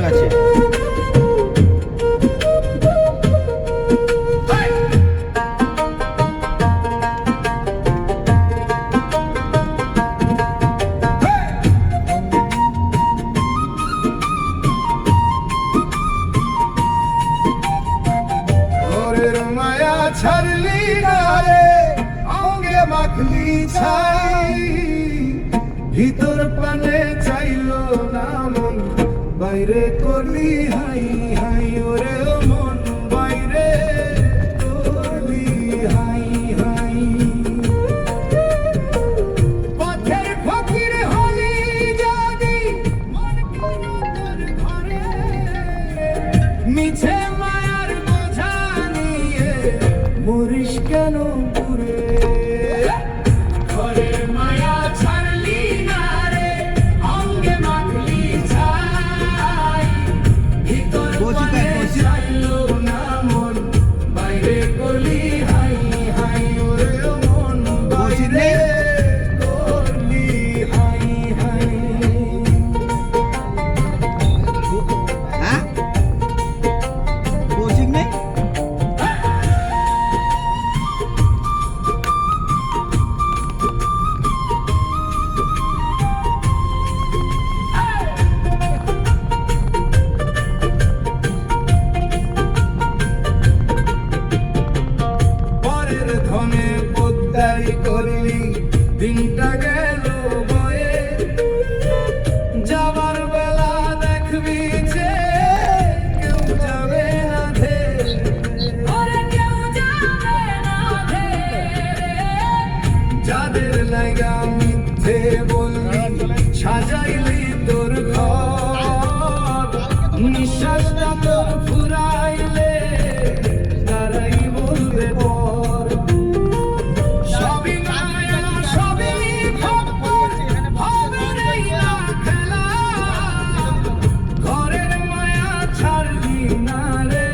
আছে। ছাড়লি না রে অঙ্গে মাখলি ছাই, ভিতর পানে চাইলো না মন, বাইরে করলি হাই হাই ওরে মন, বাইরে করলি হাই হাই। পথের ফকির হলি যদি মন করো তোর ঘরে, মিছে মায়ার বোঝা নিয়ে মরিস কেন ঘুরে। ঘরের মায়া ছাড়লি না রে অঙ্গে মাখলি ছাই, ভিতর পানে চাইলো না মন, বাইরে করলি হাই হাই ওরে মন, বাইরে করলি হাই হাই। হ্যাঁ কোচিং নেই? পরের ধনে পোদ্দারি করলি দিনটা গেল বয়ে, যাবার বেলা দেখবি যে কেউ যাবে না ধেরে, যাদের লাইগা মিথ্যে বললি সাজাইলি তোর ঘর, নিঃশ্বাসটা তোর ফুরাইলে তারাই বলবে পর। সবই মায়া সবই খপ্পর, হবে রে ইয়া খেলা, ঘরের মায়া ছাড়লি না রে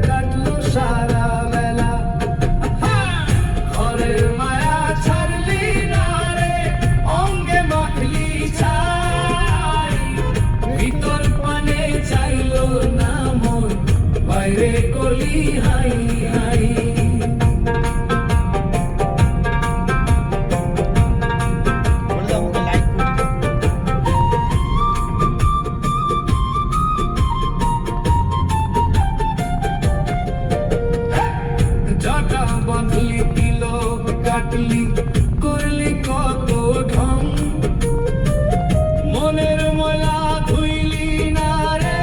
কাটলো সারা বেলা। ঘরের মায়া ছাড়লি না রে অঙ্গে মাখলি ছাই, ভিতর পানে চাইলো না মন, বাইরে করলি হাই হাই। জটা বাঁধলি তিলক কাটলি করলি কত ঢং, মনের ময়লা ধুইলি না রে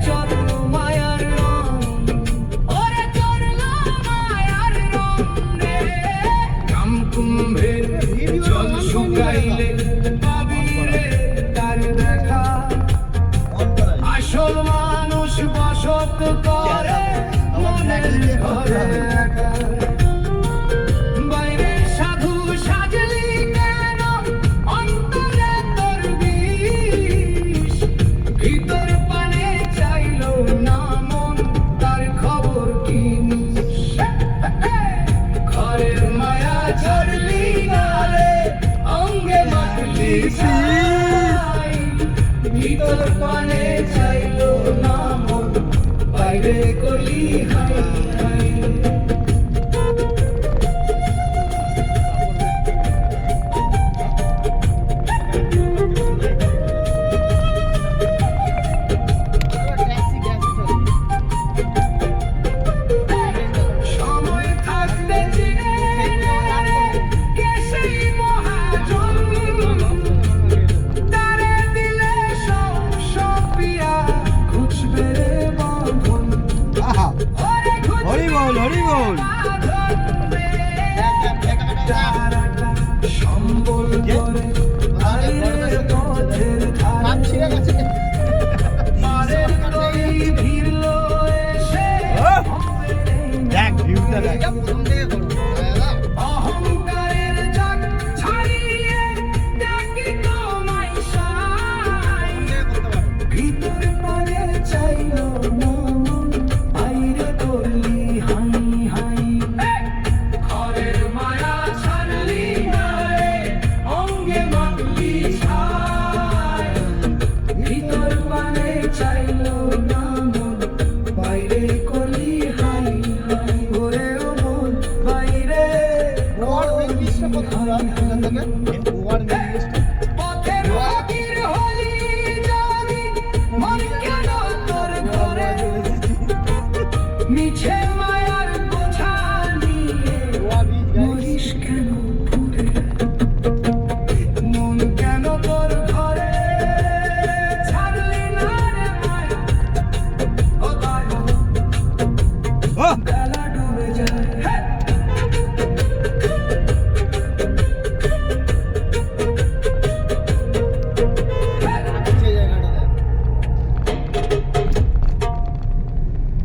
চরল মায়ার রং, ওরে চরল মায়ার রং রে। কামকুম্ভের জল শুকাইলে পাবি রে তার দেখা, আসল মানুষ বসত করে মনের ঘরে একা। বাইরে সাধু সাজলি কেন অন্তরে তোর বিষ, ভিতর পানে চাইলো না মন, তার খবর কি নিস। ঘরের মায়া ছাড়লি না রে অঙ্গে মাখলি ছাই, ভিতর পানে চাইলো না মন, বাইরে করলি হাই হাই। সময় থাকতে চিনে নে কে সেই মহাজন, তারে দিলে সব সপিয়া ঘুচবে রে বন্ধন। আহা হরি বল হরি বল।